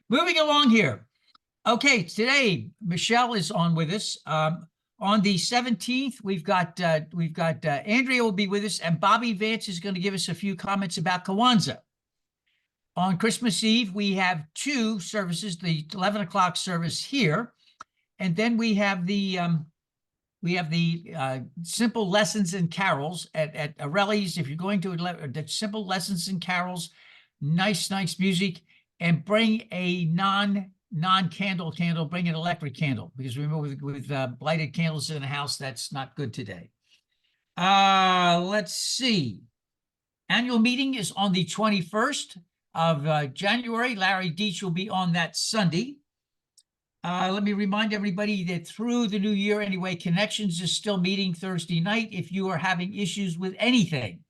moving along here. Okay, today Michelle is on with us. On the 17th, we've got Andrea will be with us, and Bobby Vance is going to give us a few comments about Kwanzaa. On Christmas Eve, we have two services: the 11 o'clock service here, and then we have the simple lessons and carols at Aureli's. If you're going to the simple lessons and carols, nice music, and bring a non-candle candle, bring an electric candle, because remember with lighted candles in a house, that's not good today. Let's see. Annual meeting is on the 21st of January. Larry Deach will be on that Sunday. Let me remind everybody that through the new year anyway, Connections is still meeting Thursday night. If you are having issues with anything,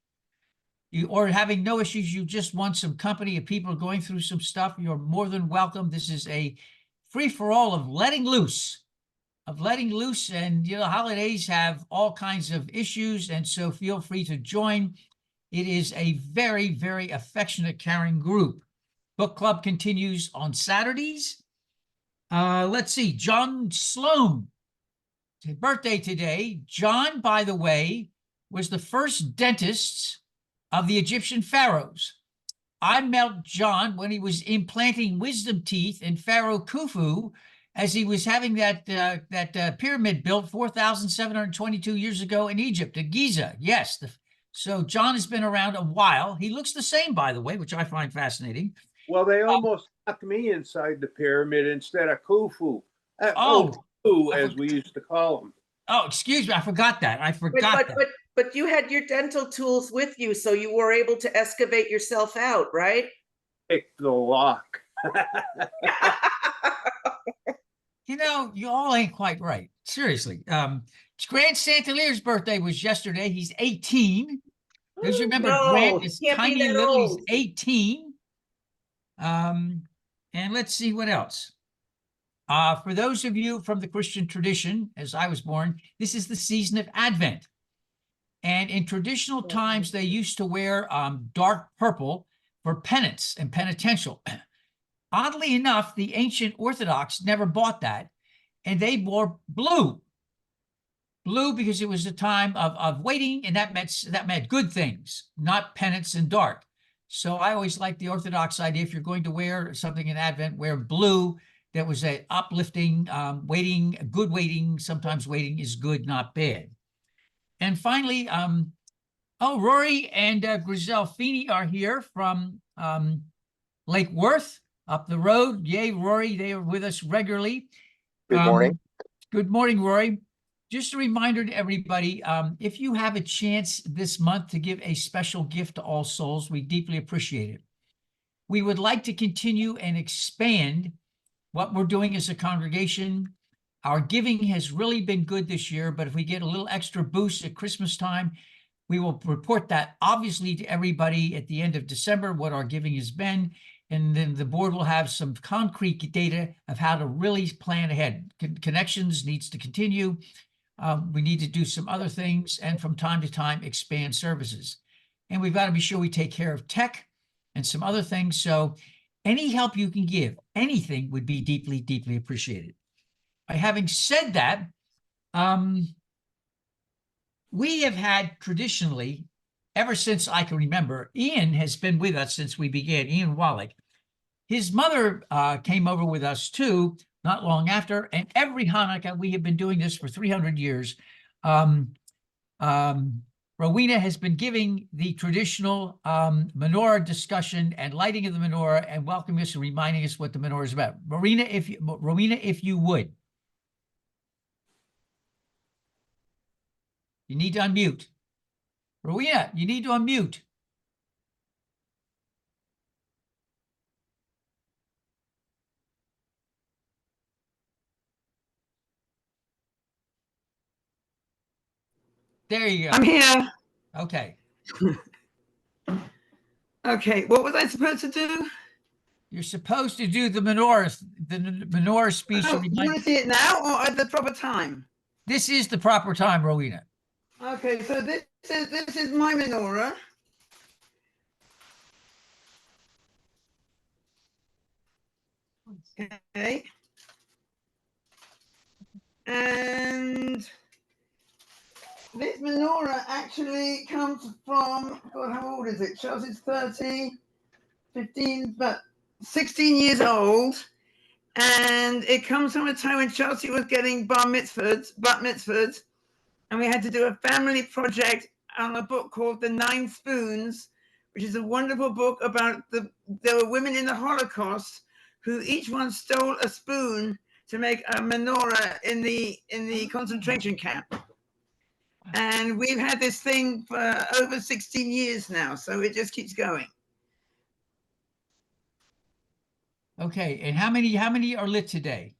or having no issues, you just want some company of people going through some stuff, you're more than welcome. This is a free-for-all of letting loose, and holidays have all kinds of issues, and so feel free to join. It is a very, very affectionate, caring group. Book club continues on Saturdays. Let's see, John Sloan, his birthday today. John, by the way, was the first dentist of the Egyptian pharaohs. I met John when he was implanting wisdom teeth in Pharaoh Khufu as he was having that pyramid built 4,722 years ago in Egypt, at Giza. Yes, so John has been around a while. He looks the same, by the way, which I find fascinating. Well, they almost stuck me inside the pyramid instead of Khufu. Khufu, as we used to call him. Oh, excuse me. I forgot that. But you had your dental tools with you, so you were able to excavate yourself out, right? Pick the lock. You all ain't quite right. Seriously. Grant Santalier's birthday was yesterday. He's 18. Because remember, Grant is tiny little. He's 18. And let's see what else. For those of you from the Christian tradition, as I was born, this is the season of Advent. And in traditional times, they used to wear dark purple for penance and penitential. Oddly enough, the ancient Orthodox never bought that, and they wore blue. Blue because it was a time of waiting, and that meant good things, not penance and dark. So I always like the Orthodox idea: if you're going to wear something in Advent, wear blue. That was a uplifting, waiting, good waiting. Sometimes waiting is good, not bad. And finally, Rory and Griselle Feeney are here from Lake Worth, up the road. Yay, Rory, they are with us regularly. Good morning. Good morning, Rory. Just a reminder to everybody, if you have a chance this month to give a special gift to All Souls, we deeply appreciate it. We would like to continue and expand what we're doing as a congregation. Our giving has really been good this year, but if we get a little extra boost at Christmas time, we will report that obviously to everybody at the end of December, what our giving has been. And then the board will have some concrete data of how to really plan ahead. Connections needs to continue. We need to do some other things, and from time to time expand services. And we've got to be sure we take care of tech and some other things. So any help you can give, anything, would be deeply, deeply appreciated. By having said that, we have had traditionally, ever since I can remember, Ian has been with us since we began, Ian Wallach. His mother came over with us too, not long after, and every Hanukkah, we have been doing this for 300 years. Rowena has been giving the traditional menorah discussion and lighting of the menorah, and welcoming us and reminding us what the menorah is about. Rowena, if you would. You need to unmute. Rowena, you need to unmute. There you go. I'm here. Okay. Okay, what was I supposed to do? You're supposed to do the menorah speech. Oh, you want to see it now or at the proper time? This is the proper time, Rowena. Okay, so this is my menorah. Okay. And this menorah actually comes from, God, how old is it? Chelsea's 30, 15, but 16 years old. And it comes from a time when Chelsea was getting bat mitzvahs, and we had to do a family project on a book called The 9 Spoons, which is a wonderful book about there were women in the Holocaust who each one stole a spoon to make a menorah in the concentration camp. And we've had this thing for over 16 years now, so it just keeps going. Okay, and how many are lit today?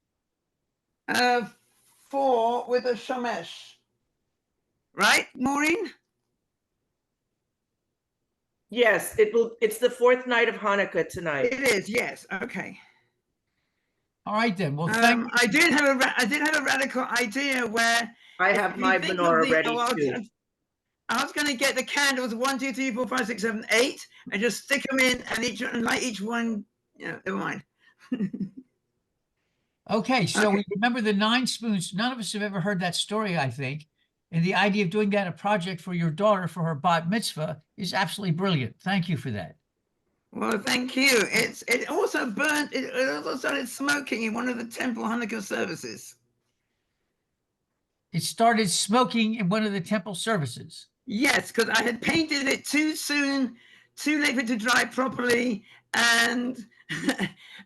4 with a shamesh. Right, Maureen? Yes, it's the fourth night of Hanukkah tonight. It is, yes. Okay. All right then. Well, I did have a radical idea where I have if you my think of menorah the- ready oh, too. I was going to get the candles 1, 2, 3, 4, 5, 6, 7, 8, and just stick them in, and light each one. Yeah, never mind. okay, so Okay. we remember the 9 spoons. None of us have ever heard that story, I think. And the idea of doing that a project for your daughter for her bat mitzvah is absolutely brilliant. Thank you for that. Well, thank you. It also burnt. It also started smoking in one of the temple Hanukkah services. It started smoking in one of the temple services. Yes, because I had painted it too soon, too late for it to dry properly, and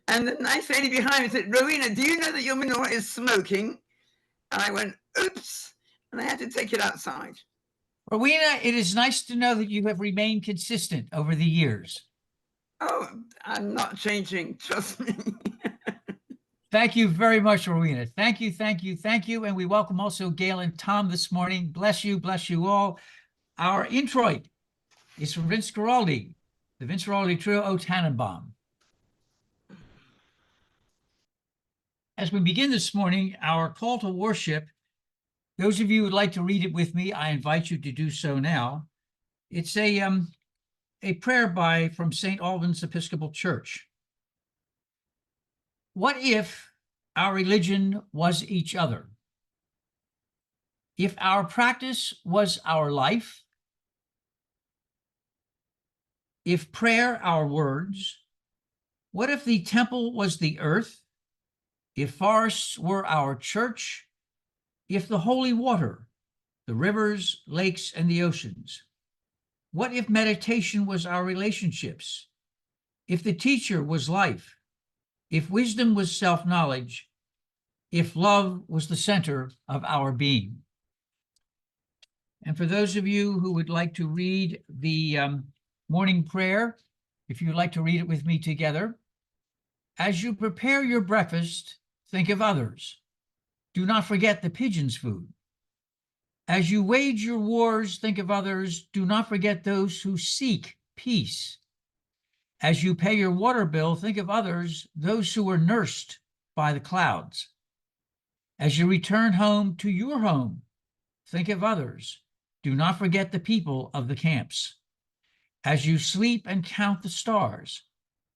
and the nice lady behind me said, "Rowena, do you know that your menorah is smoking?" And I went, "Oops," and I had to take it outside. Rowena, it is nice to know that you have remained consistent over the years. Oh, I'm not changing. Trust me. Thank you very much, Rowena. Thank you, thank you, thank you. And we welcome also Gail and Tom this morning. Bless you all. Our introit is from Vince Guaraldi, the Vince Guaraldi Trio O Tannenbaum. As we begin this morning, our call to worship, those of you who would like to read it with me, I invite you to do so now. It's a prayer from St. Albans Episcopal Church. What if our religion was each other? If our practice was our life? If prayer our words? What if the temple was the earth? If forests were our church? If the holy water, the rivers, lakes, and the oceans? What if meditation was our relationships? If the teacher was life? If wisdom was self-knowledge? If love was the center of our being? And for those of you who would like to read the morning prayer, if you'd like to read it with me together, as you prepare your breakfast, think of others. Do not forget the pigeon's food. As you wage your wars, think of others. Do not forget those who seek peace. As you pay your water bill, think of others, those who were nursed by the clouds. As you return home to your home, think of others. Do not forget the people of the camps. As you sleep and count the stars,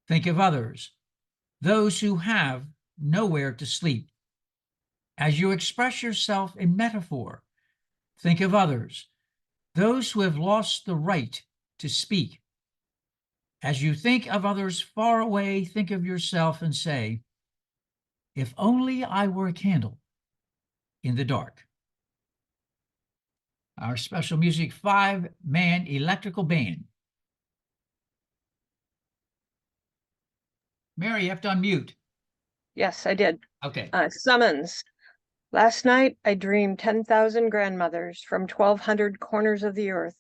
think of others, those who have nowhere to sleep. As you express yourself in metaphor, think of others, those who have lost the right to speak. As you think of others far away, think of yourself and say, if only I were a candle in the dark. Our special music 5-man electrical band. Mary, you have to unmute. Yes, I did. Okay. Summons. Last night, I dreamed 10,000 grandmothers from 1,200 corners of the earth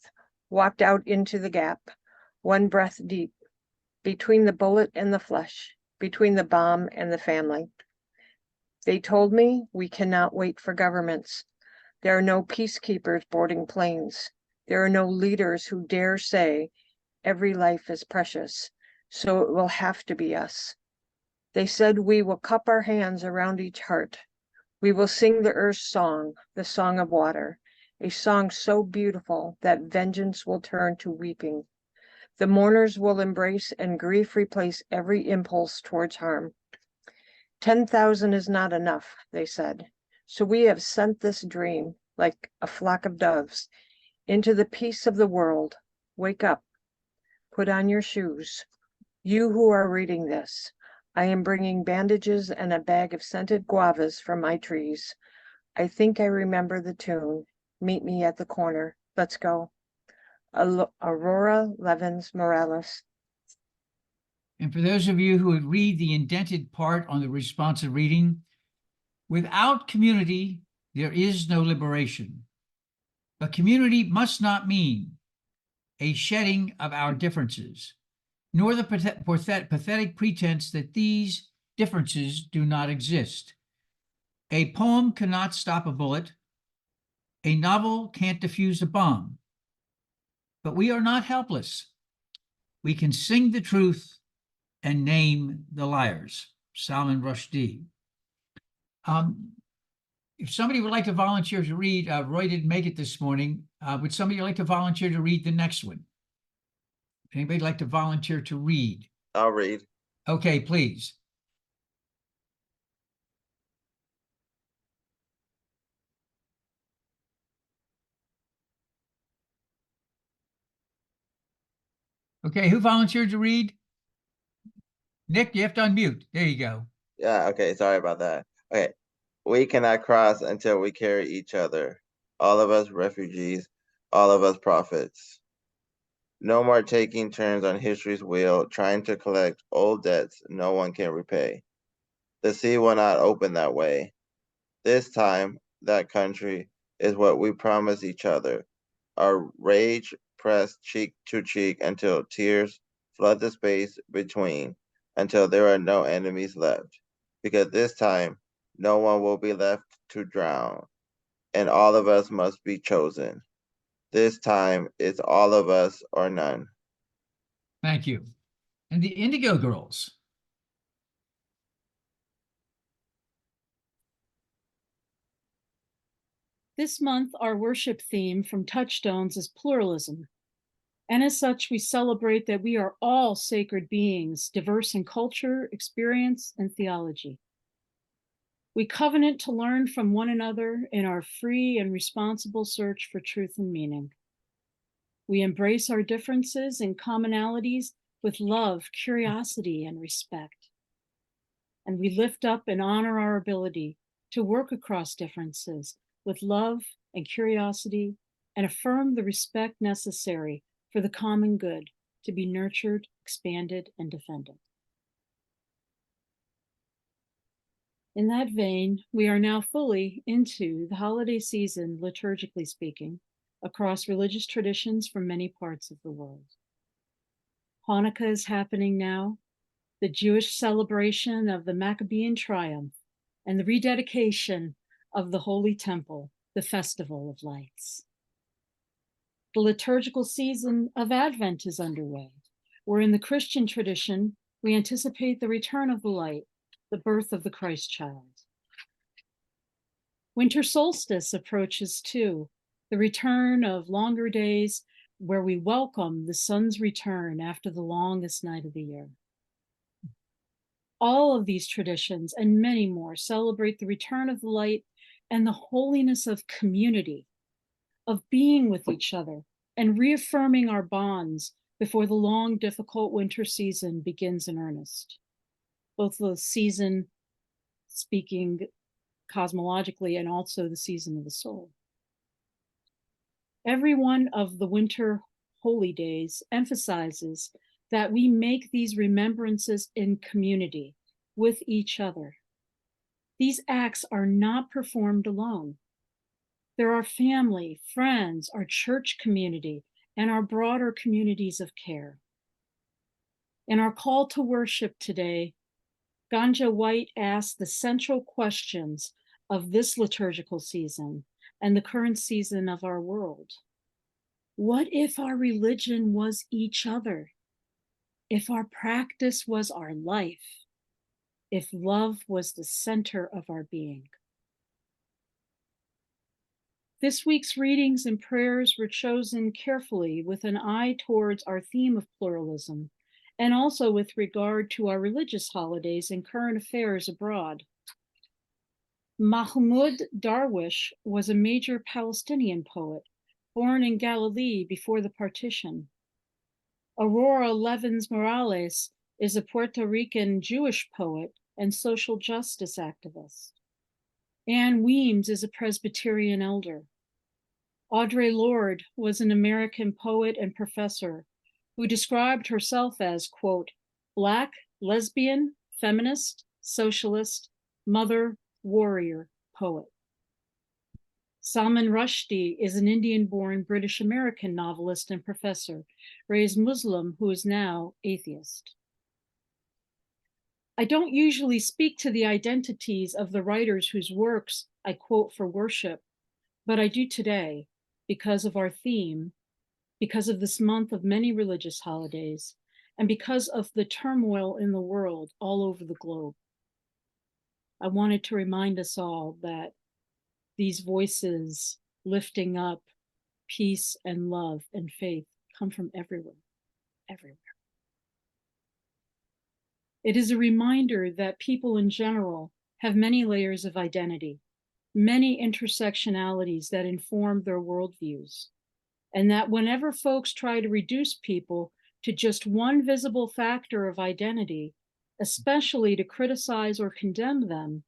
walked out into the gap, one breath deep, between the bullet and the flesh, between the bomb and the family. They told me we cannot wait for governments. There are no peacekeepers boarding planes. There are no leaders who dare say every life is precious, so it will have to be us. They said we will cup our hands around each heart. We will sing the earth's song, the song of water, a song so beautiful that vengeance will turn to weeping. The mourners will embrace and grief replace every impulse towards harm. 10,000 is not enough, they said. So we have sent this dream, like a flock of doves, into the peace of the world. Wake up, put on your shoes. You who are reading this, I am bringing bandages and a bag of scented guavas from my trees. I think I remember the tune. Meet me at the corner. Let's go. Aurora Levins Morales. And for those of you who would read the indented part on the responsive reading, without community, there is no liberation. But community must not mean a shedding of our differences, nor the pathetic pretense that these differences do not exist. A poem cannot stop a bullet. A novel can't defuse a bomb. But we are not helpless. We can sing the truth and name the liars. Salman Rushdie. If somebody would like to volunteer to read, Roy didn't make it this morning. Would somebody like to volunteer to read the next one? Anybody like to volunteer to read? I'll read. Okay, please. Okay, who volunteered to read? Nick, you have to unmute. There you go. Yeah, okay, sorry about that. Okay. We cannot cross until we carry each other. All of us refugees, all of us prophets. No more taking turns on history's wheel, trying to collect old debts no one can repay. The sea will not open that way. This time, that country is what we promise each other. Our rage pressed cheek to cheek until tears flood the space between, until there are no enemies left. Because this time, no one will be left to drown, and all of us must be chosen. This time, it's all of us or none. Thank you. And the Indigo Girls. This month, our worship theme from Touchstones is pluralism. And as such, we celebrate that we are all sacred beings, diverse in culture, experience, and theology. We covenant to learn from one another in our free and responsible search for truth and meaning. We embrace our differences and commonalities with love, curiosity, and respect. And we lift up and honor our ability to work across differences with love and curiosity, and affirm the respect necessary for the common good to be nurtured, expanded, and defended. In that vein, we are now fully into the holiday season, liturgically speaking, across religious traditions from many parts of the world. Hanukkah is happening now, the Jewish celebration of the Maccabean triumph and the rededication of the Holy Temple, the Festival of Lights. The liturgical season of Advent is underway, where in the Christian tradition, we anticipate the return of the light, the birth of the Christ child. Winter solstice approaches too, the return of longer days where we welcome the sun's return after the longest night of the year. All of these traditions and many more celebrate the return of the light and the holiness of community, of being with each other and reaffirming our bonds before the long, difficult winter season begins in earnest. Both the season speaking cosmologically and also the season of the soul. Every one of the winter holy days emphasizes that we make these remembrances in community with each other. These acts are not performed alone. There are family, friends, our church community, and our broader communities of care. In our call to worship today, Ganja White asked the central questions of this liturgical season and the current season of our world. What if our religion was each other? If our practice was our life? If love was the center of our being? This week's readings and prayers were chosen carefully with an eye towards our theme of pluralism and also with regard to our religious holidays and current affairs abroad. Mahmoud Darwish was a major Palestinian poet, born in Galilee before the partition. Aurora Levins Morales is a Puerto Rican Jewish poet and social justice activist. Anne Weems is a Presbyterian elder. Audre Lorde was an American poet and professor who described herself as, quote, Black, lesbian, feminist, socialist, mother, warrior, poet. Salman Rushdie is an Indian-born British-American novelist and professor, raised Muslim who is now atheist. I don't usually speak to the identities of the writers whose works I quote for worship, but I do today because of our theme, because of this month of many religious holidays, and because of the turmoil in the world all over the globe. I wanted to remind us all that these voices lifting up peace and love and faith come from everywhere, everywhere. It is a reminder that people in general have many layers of identity, many intersectionalities that inform their worldviews, and that whenever folks try to reduce people to just one visible factor of identity, especially to criticize or condemn them,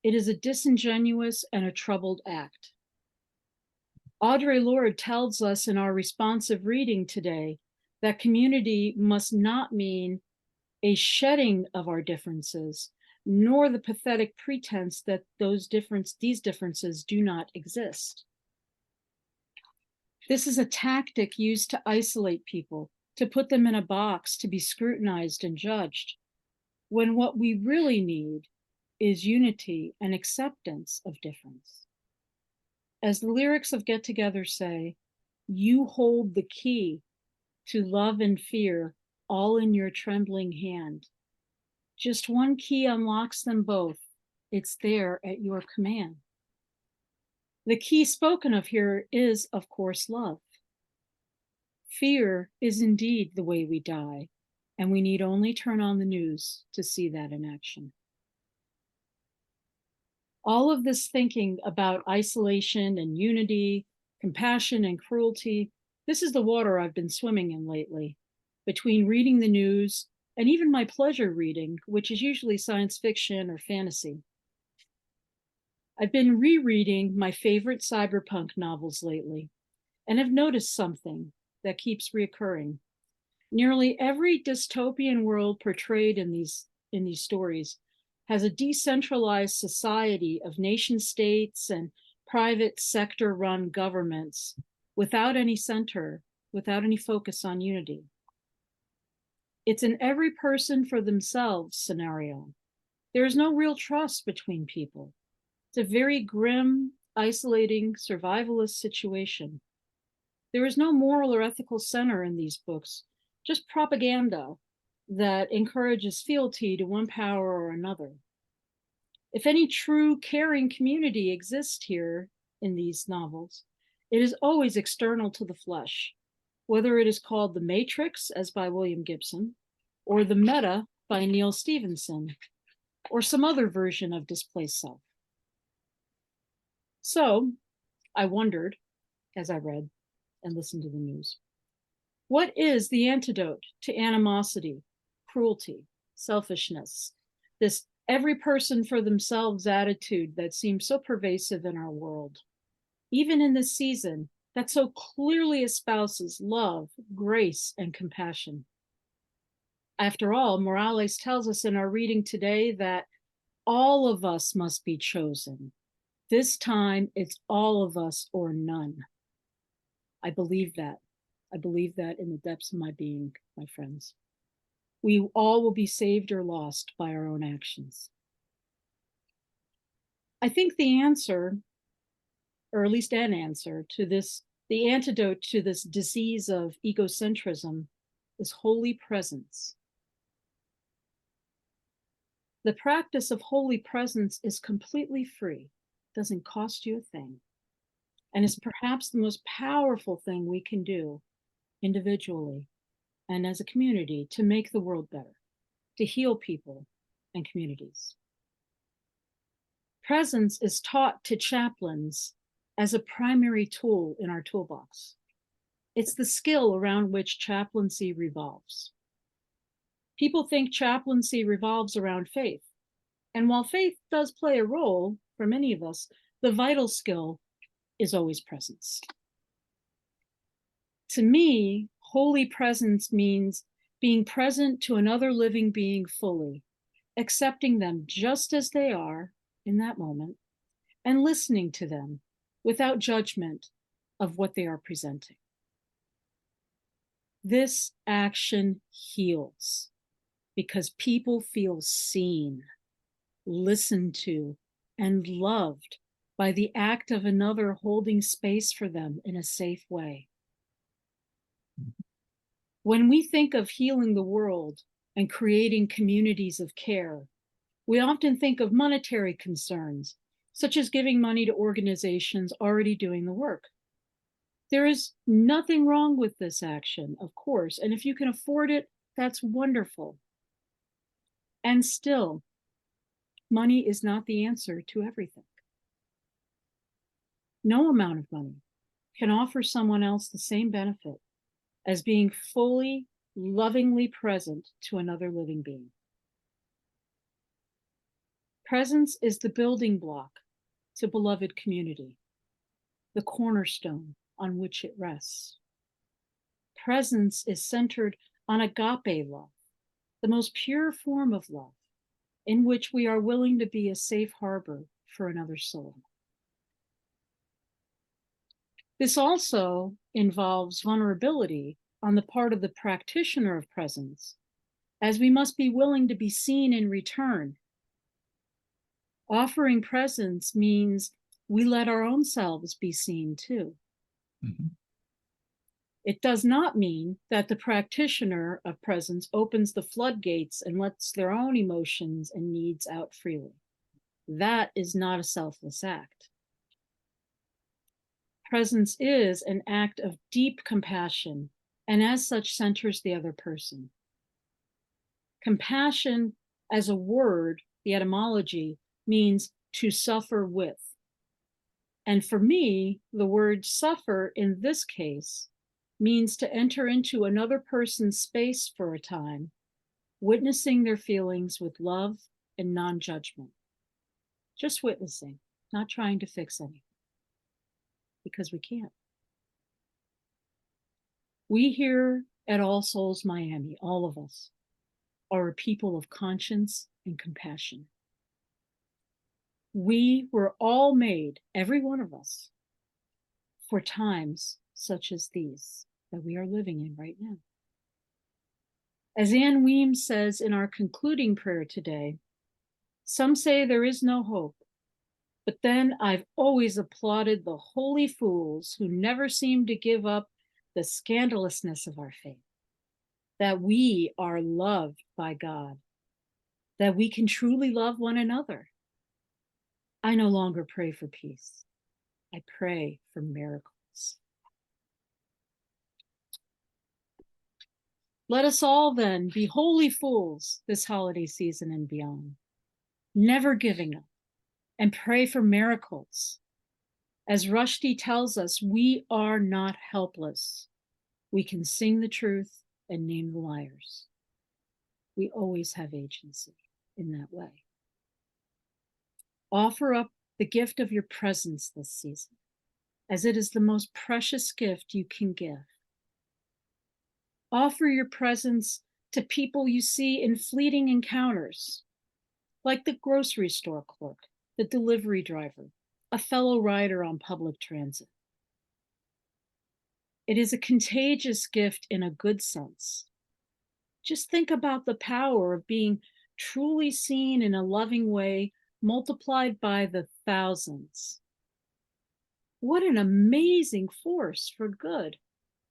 it is a disingenuous and a troubled act. Audre Lorde tells us in our responsive reading today that community must not mean a shedding of our differences, nor the pathetic pretense that these differences do not exist. This is a tactic used to isolate people, to put them in a box, to be scrutinized and judged, when what we really need is unity and acceptance of difference. As the lyrics of Get Together say, you hold the key to love and fear all in your trembling hand. Just one key unlocks them both. It's there at your command. The key spoken of here is, of course, love. Fear is indeed the way we die, and we need only turn on the news to see that in action. All of this thinking about isolation and unity, compassion and cruelty, this is the water I've been swimming in lately, between reading the news and even my pleasure reading, which is usually science fiction or fantasy. I've been rereading my favorite cyberpunk novels lately, and have noticed something that keeps reoccurring. Nearly every dystopian world portrayed in these stories has a decentralized society of nation states and private sector run governments without any center, without any focus on unity. It's an every person for themselves scenario. There is no real trust between people. It's a very grim, isolating, survivalist situation. There is no moral or ethical center in these books, just propaganda that encourages fealty to one power or another. If any true caring community exists here in these novels, it is always external to the flesh, whether it is called The Matrix, as by William Gibson, or The Meta by Neil Stephenson, or some other version of displaced self. So I wondered, as I read and listened to the news, what is the antidote to animosity, cruelty, selfishness, this every person for themselves attitude that seems so pervasive in our world, even in this season that so clearly espouses love, grace, and compassion? After all, Morales tells us in our reading today that all of us must be chosen. This time, it's all of us or none. I believe that. I believe that in the depths of my being, my friends. We all will be saved or lost by our own actions. I think the answer, or at least an answer to this, the antidote to this disease of egocentrism is holy presence. The practice of holy presence is completely free, doesn't cost you a thing, and is perhaps the most powerful thing we can do individually and as a community to make the world better, to heal people and communities. Presence is taught to chaplains as a primary tool in our toolbox. It's the skill around which chaplaincy revolves. People think chaplaincy revolves around faith. And while faith does play a role for many of us, the vital skill is always presence. To me, holy presence means being present to another living being fully, accepting them just as they are in that moment, and listening to them without judgment of what they are presenting. This action heals because people feel seen, listened to, and loved by the act of another holding space for them in a safe way. When we think of healing the world and creating communities of care, we often think of monetary concerns, such as giving money to organizations already doing the work. There is nothing wrong with this action, of course, and if you can afford it, that's wonderful. And still, money is not the answer to everything. No amount of money can offer someone else the same benefit as being fully, lovingly present to another living being. Presence is the building block to beloved community, the cornerstone on which it rests. Presence is centered on agape love, the most pure form of love, in which we are willing to be a safe harbor for another soul. This also involves vulnerability on the part of the practitioner of presence, as we must be willing to be seen in return. Offering presence means we let our own selves be seen too. Mhm. It does not mean that the practitioner of presence opens the floodgates and lets their own emotions and needs out freely. That is not a selfless act. Presence is an act of deep compassion, and as such centers the other person. Compassion as a word, the etymology, means to suffer with. And for me, the word suffer in this case means to enter into another person's space for a time, witnessing their feelings with love and non-judgment. Just witnessing, not trying to fix anything, because we can't. We here at All Souls Miami, all of us, are a people of conscience and compassion. We were all made, every one of us, for times such as these that we are living in right now. As Anne Weems says in our concluding prayer today, some say there is no hope, but then I've always applauded the holy fools who never seem to give up the scandalousness of our faith, that we are loved by God, that we can truly love one another. I no longer pray for peace. I pray for miracles. Let us all then be holy fools this holiday season and beyond, never giving up, and pray for miracles. As Rushdie tells us, we are not helpless. We can sing the truth and name the liars. We always have agency in that way. Offer up the gift of your presence this season, as it is the most precious gift you can give. Offer your presence to people you see in fleeting encounters, like the grocery store clerk, the delivery driver, a fellow rider on public transit. It is a contagious gift in a good sense. Just think about the power of being truly seen in a loving way, multiplied by the thousands. What an amazing force for good,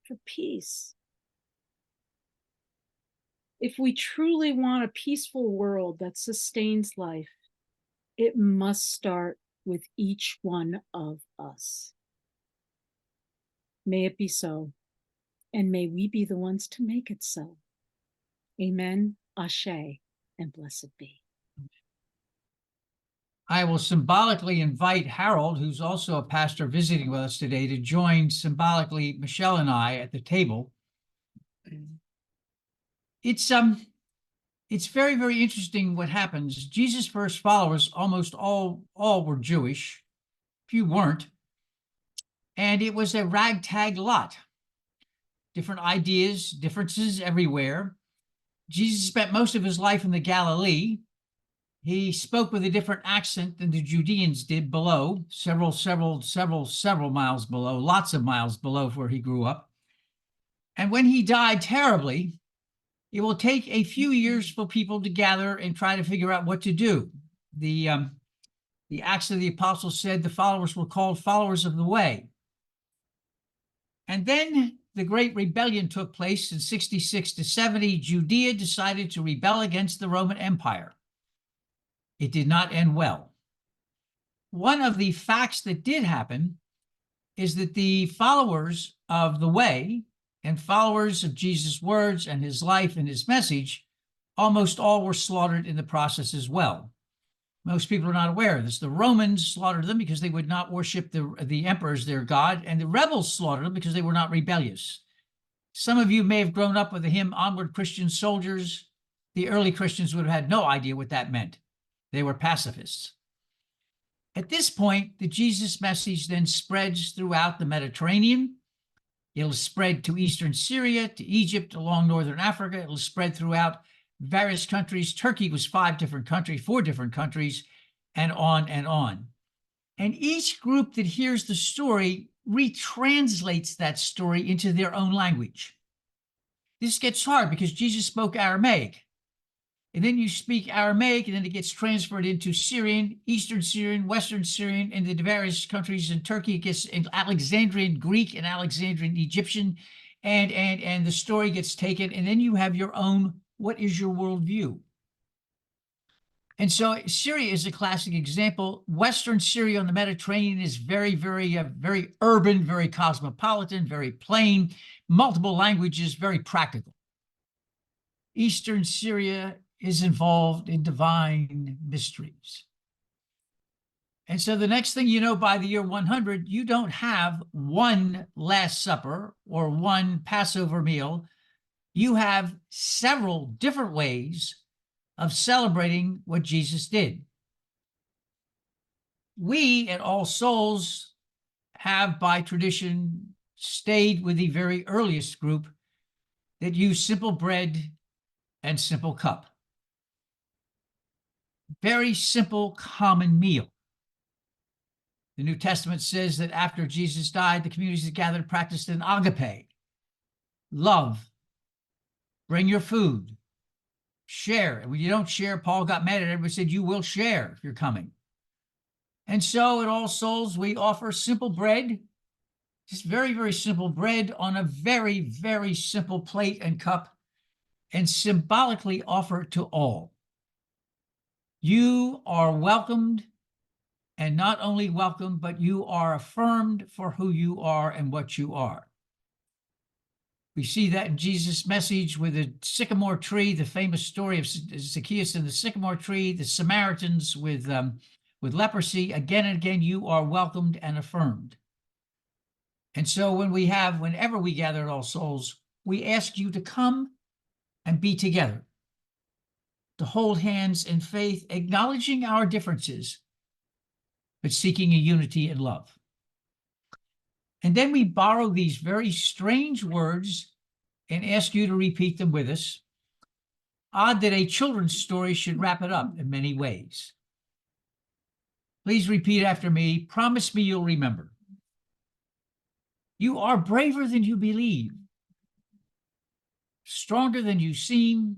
for peace. If we truly want a peaceful world that sustains life, it must start with each one of us. May it be so. and may we be the ones to make it so. Amen, Ashe, and blessed be. I will symbolically invite Harold, who's also a pastor visiting with us today, to join symbolically Michelle and I at the table. It's very, very interesting what happens. Jesus' first followers, almost all were Jewish, few weren't, and it was a ragtag lot. Different ideas, differences everywhere. Jesus spent most of his life in the Galilee. He spoke with a different accent than the Judeans did below, several miles below, lots of miles below where he grew up. And when he died terribly, it will take a few years for people to gather and try to figure out what to do. The Acts of the Apostles said the followers were called followers of the way. And then the great rebellion took place in 66 to 70. Judea decided to rebel against the Roman Empire. It did not end well. One of the facts that did happen is that the followers of the way and followers of Jesus' words and his life and his message, almost all were slaughtered in the process as well. Most people are not aware of this. The Romans slaughtered them because they would not worship the emperor as their god, and the rebels slaughtered them because they were not rebellious. Some of you may have grown up with the hymn Onward Christian Soldiers. The early Christians would have had no idea what that meant. They were pacifists. At this point, the Jesus message then spreads throughout the Mediterranean. It'll spread to Eastern Syria, to Egypt, along Northern Africa. It'll spread throughout various countries. Turkey was 4 different countries, and on and on. And each group that hears the story retranslates that story into their own language. This gets hard because Jesus spoke Aramaic. And then you speak Aramaic, and then it gets transferred into Syrian, Eastern Syrian, Western Syrian, and the various countries in Turkey. It gets in Alexandrian Greek and Alexandrian Egyptian, and the story gets taken, and then you have your own, what is your worldview? And so Syria is a classic example. Western Syria on the Mediterranean is very, very urban, very cosmopolitan, very plain, multiple languages, very practical. Eastern Syria is involved in divine mysteries. And so the next thing you know, by the year 100, you don't have one Last Supper or one Passover meal. You have several different ways of celebrating what Jesus did. We at All Souls have, by tradition, stayed with the very earliest group that used simple bread and simple cup. Very simple, common meal. The New Testament says that after Jesus died, the communities that gathered practiced an agape, love, bring your food, share. And when you don't share, Paul got mad at everybody, said, you will share if you're coming. And so at All Souls, we offer simple bread, just very, very simple bread on a very, very simple plate and cup, and symbolically offer it to all. You are welcomed, and not only welcomed, but you are affirmed for who you are and what you are. We see that in Jesus' message with the sycamore tree, the famous story of Zacchaeus and the sycamore tree, the Samaritans with leprosy. Again and again, you are welcomed and affirmed. And so whenever we gather at All Souls, we ask you to come and be together, to hold hands in faith, acknowledging our differences, but seeking a unity and love. And then we borrow these very strange words and ask you to repeat them with us. Odd that a children's story should wrap it up in many ways. Please repeat after me. Promise me you'll remember. You are braver than you believe, stronger than you seem,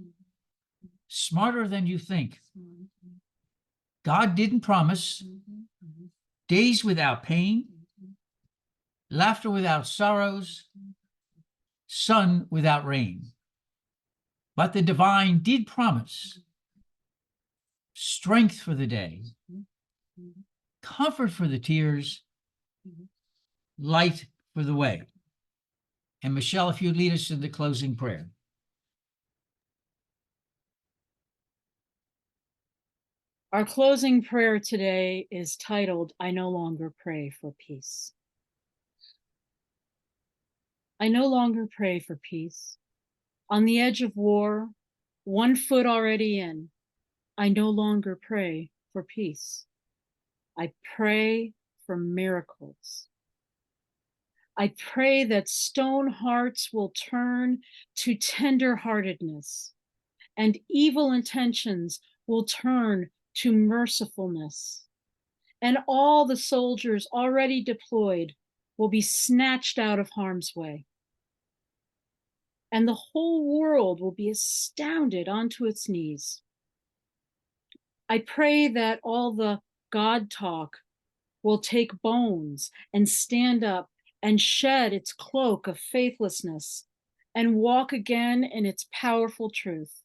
smarter than you think. God didn't promise days without pain, laughter without sorrows, sun without rain. But the divine did promise strength for the day, comfort for the tears, light for the way. And Michelle, if you lead us in the closing prayer. Our closing prayer today is titled, I No Longer Pray for Peace. I no longer pray for peace. On the edge of war, 1 foot already in, I no longer pray for peace. I pray for miracles. I pray that stone hearts will turn to tender-heartedness, and evil intentions will turn to mercifulness, and all the soldiers already deployed will be snatched out of harm's way. And the whole world will be astounded onto its knees. I pray that all the God talk will take bones and stand up and shed its cloak of faithlessness and walk again in its powerful truth.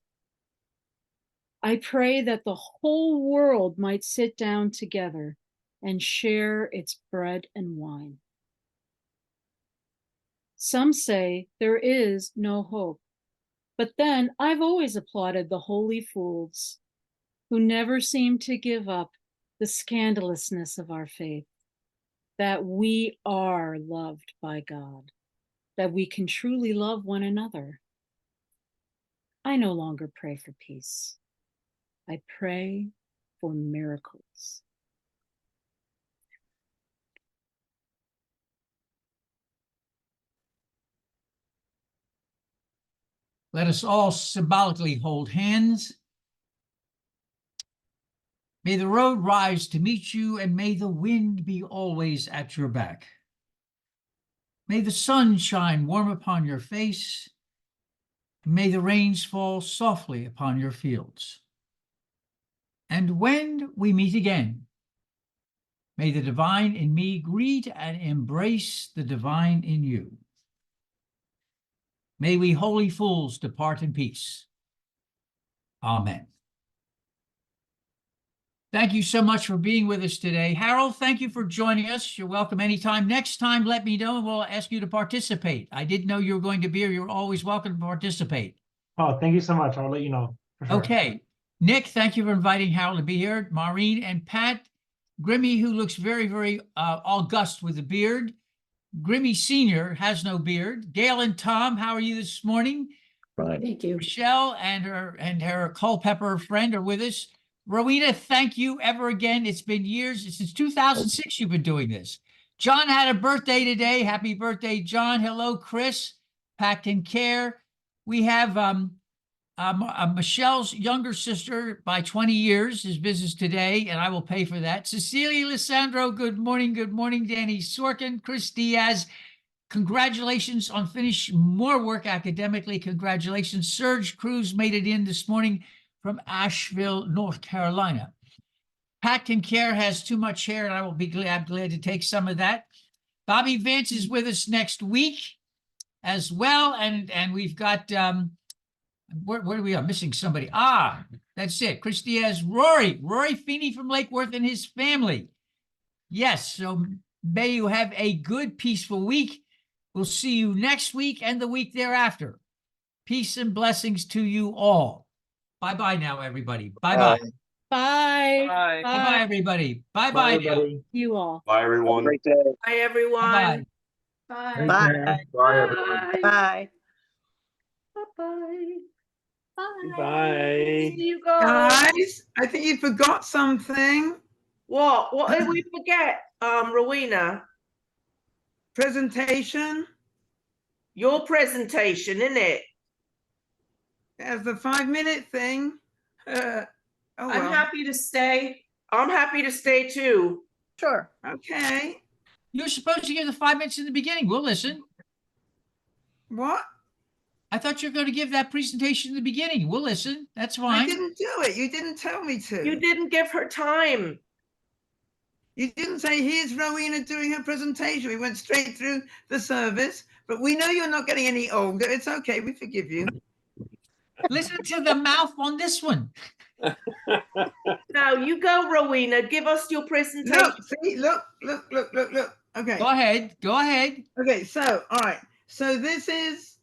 I pray that the whole world might sit down together and share its bread and wine. Some say there is no hope, but then I've always applauded the holy fools who never seem to give up the scandalousness of our faith, that we are loved by God, that we can truly love one another. I no longer pray for peace. I pray for miracles. Let us all symbolically hold hands. May the road rise to meet you, and may the wind be always at your back. May the sun shine warm upon your face, and may the rains fall softly upon your fields. And when we meet again, may the divine in me greet and embrace the divine in you. May we holy fools depart in peace. Amen. Thank you so much for being with us today. Harold, thank you for joining us. You're welcome anytime. Next time, let me know and we'll ask you to participate. I didn't know you were going to be here. You're always welcome to participate. Oh, thank you so much. I'll let you know. For sure. Okay. Nick, thank you for inviting Harold to be here. Maureen and Pat. Grimmy, who looks very, very august with a beard. Grimmy Sr. has no beard. Gail and Tom, how are you this morning? Fine. Thank you. Michelle and her Culpepper friend are with us. Rowena, thank you ever again. It's been years. Since 2006 you've been doing this. John had a birthday today. Happy birthday, John. Hello, Chris. Packed in care. We have Michelle's younger sister by 20 years, his business today, and I will pay for that. Cecilia Lissandro, good morning. Good morning, Danny Sorkin. Chris Diaz, congratulations on finishing more work academically. Congratulations. Serge Cruz made it in this morning from Asheville, North Carolina. Pat Can Care has too much hair, and I will be glad, I'm glad to take some of that. Bobby Vance is with us next week as well, and we've got where do we are? Missing somebody. Ah, that's it. Chris Diaz, Rory Feeney from Lake Worth and his family. Yes, so may you have a good, peaceful week. We'll see you next week and the week thereafter. Peace and blessings to you all. Bye-bye now, everybody. Bye-bye. Bye. Bye. Bye-bye, everybody. Bye-bye now. everybody. You all. Bye, everyone. Great day. Bye, everyone. Bye-bye. Bye. Take Bye. care. Bye, everyone. Bye. Bye-bye. Bye. Bye. See you go. Guys, I think you forgot something. What did we forget, Rowena? Presentation. Your presentation, innit? There's the 5-minute thing. Oh, I'm well. happy to stay. I'm happy to stay too. Sure. Okay. You're supposed to give the 5 minutes in the beginning. We'll listen. What? I thought you were going to give that presentation in the beginning. We'll listen. That's I fine. didn't do it. You didn't tell me to. You didn't give her time. You didn't say, here's Rowena doing her presentation. We went straight through the service, but we know you're not getting any older. It's okay. We forgive you. Listen to the mouth on this one. Now you go, Rowena. Give us your presentation. Look, see, look. Okay. Go ahead. Go ahead. Okay, so, all right. So this is,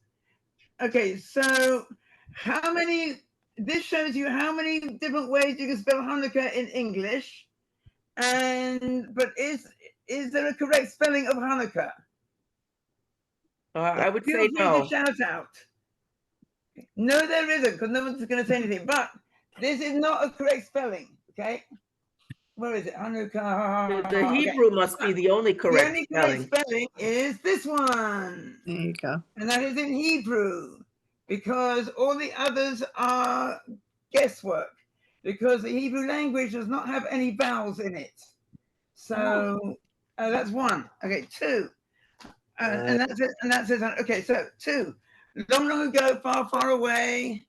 okay, so how many, this shows you how many different ways you can spell Hanukkah in English. But is there a correct spelling of Hanukkah? I would Feel say free no. to shout out. No, there isn't, because no one's going to say anything. But this is not a correct spelling, okay? Where is it? Hanukkah. The Hebrew must be the only The correct only correct spelling. spelling is this one. There you go. And that is in Hebrew, because all the others are guesswork, because the Hebrew language does not have any vowels in it. So that's one. Okay, two. And that's it. And that's it. Okay, so two. Long, long ago, far, far away,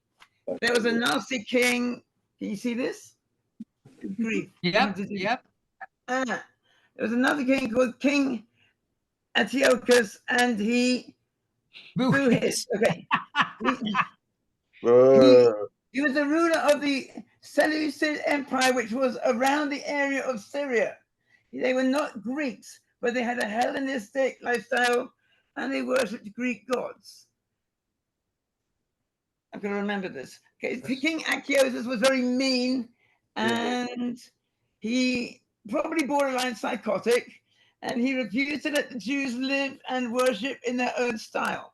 there was a nasty king. Can you see this? Good grief. Yep, yep. There was another king called King Antiochus, and he blew his. Okay. He was the ruler of the Seleucid Empire, which was around the area of Syria. They were not Greeks, but they had a Hellenistic lifestyle, and they worshipped Greek gods. I'm going to remember this. Okay, King Antiochus was very mean, and he probably borderline psychotic, and he refused to let the Jews live and worship in their own style.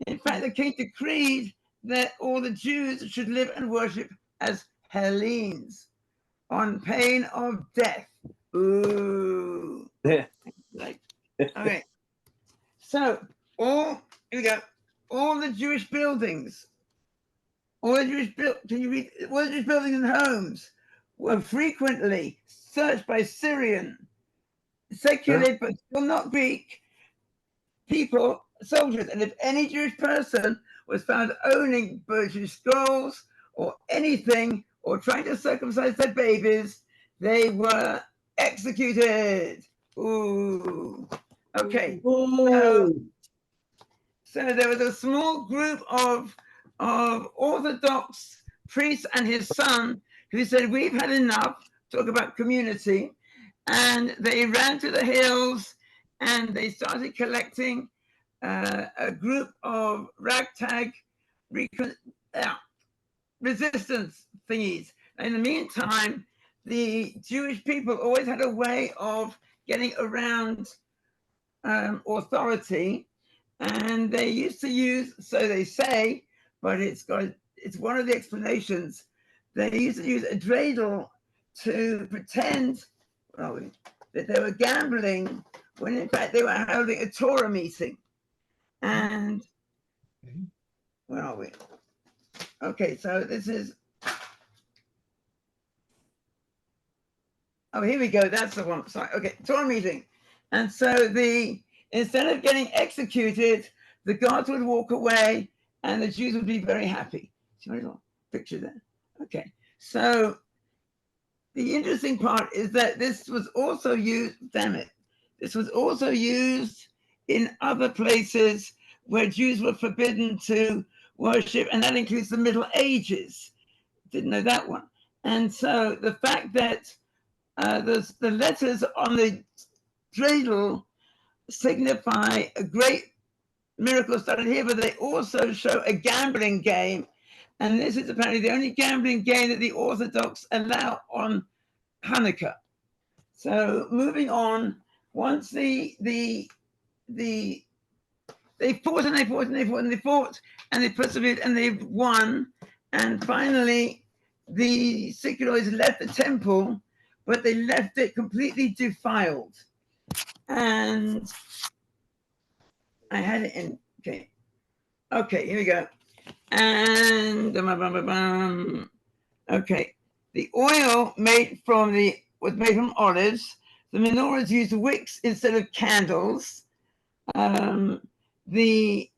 In fact, the king decreed that all the Jews should live and worship as Hellenes on pain of death. Ooh. Yeah. Like, okay. So here we go. All the Jewish buildings, all the Jewish buildings and homes were frequently searched by Syrian, secular, but still not Greek people, soldiers. And if any Jewish person was found owning Jewish scrolls or anything, or trying to circumcise their babies, they were executed. Ooh. Okay. So there was a small group of Orthodox priests and his son who said, we've had enough, talk about community. And they ran to the hills and they started collecting a group of ragtag resistance thingies. In the meantime, the Jewish people always had a way of getting around authority, and they used to use, so they say, but it's one of the explanations. They used to use a dreidel to pretend that they were gambling when in fact they were holding a Torah meeting. And where are we? Okay, so this is, oh, here we go. That's the one. Sorry. Okay, Torah meeting. And so instead of getting executed, the guards would walk away and the Jews would be very happy. See my little picture there? Okay. So the interesting part is that this was also used, damn it, this was also used in other places where Jews were forbidden to worship, and that includes the Middle Ages. Didn't know that one. And so the fact that the letters on the dreidel signify a great miracle started here, but they also show a gambling game. And this is apparently the only gambling game that the Orthodox allow on Hanukkah. So moving on, once they fought and they fought and they fought and they fought and they persevered and they won. And finally, the secularists left the temple, but they left it completely defiled. And I had it in, okay. Okay, here we go. And okay, the oil was made from olives. The menorahs used wicks instead of candles. The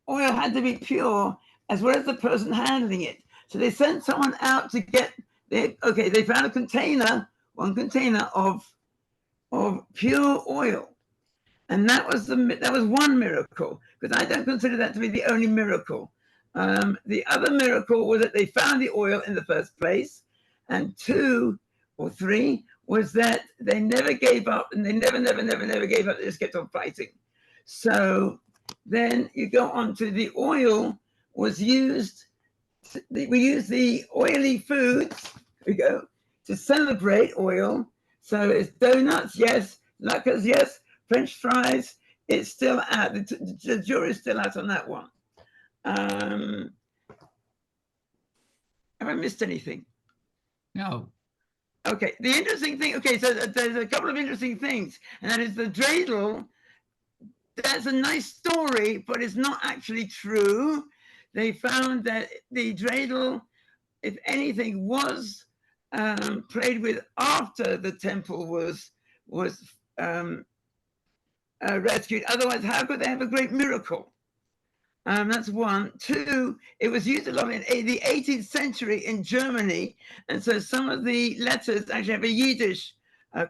oil had to be pure as well as the person handling it. So they sent someone out to get, they found a container, one container of pure oil. And that was one miracle, because I don't consider that to be the only miracle. The other miracle was that they found the oil in the first place, and 2 or 3 was that they never gave up, and they never gave up. They just kept on fighting. So Then you go on to the oil was used. We use the oily foods. We go to celebrate oil. So it's donuts, yes. Latkes, yes. French fries. It's still out. The jury's still out on that one. Have I missed anything? No. Okay, the interesting thing, okay, so there's a couple of interesting things, and that is the dreidel. That's a nice story, but it's not actually true. They found that the dreidel, if anything, was played with after the temple was rescued. Otherwise, how could they have a great miracle? That's one. Two, it was used a lot in the 18th century in Germany. And so some of the letters actually have a Yiddish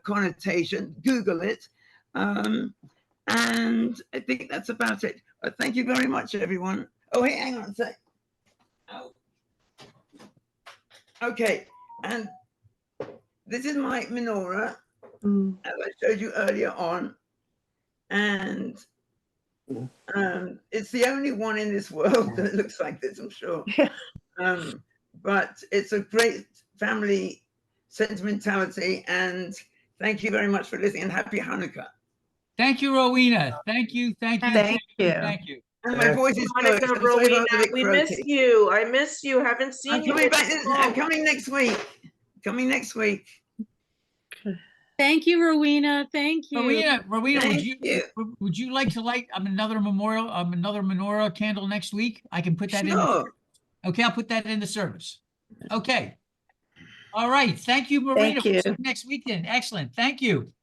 connotation. Google it. And I think that's about it. But thank you very much, everyone. Oh, hey, hang on a sec. Oh. Okay, and this is my menorah, as I showed you earlier on. And it's the only one in this world that looks like this, I'm sure. But it's a great family sentimentality. And thank you very much for listening, and happy Hanukkah. Thank you, Rowena. Thank you. Thank you. Thank you. Thank you. And my voice is going. Monica, I'm sorry if I was a Rowena, bit we croaky. miss you. I miss you. Haven't seen I'm you. coming in back. so I'm long. coming next week. Coming next week. Thank you, Rowena. Thank you. Rowena, Thank you. would you like to light another menorah candle next week? I can put that in. Sure. Okay, I'll put that in the service. Okay. All right. Thank you, Marina. Thank you. See you next week then. Excellent. Thank you.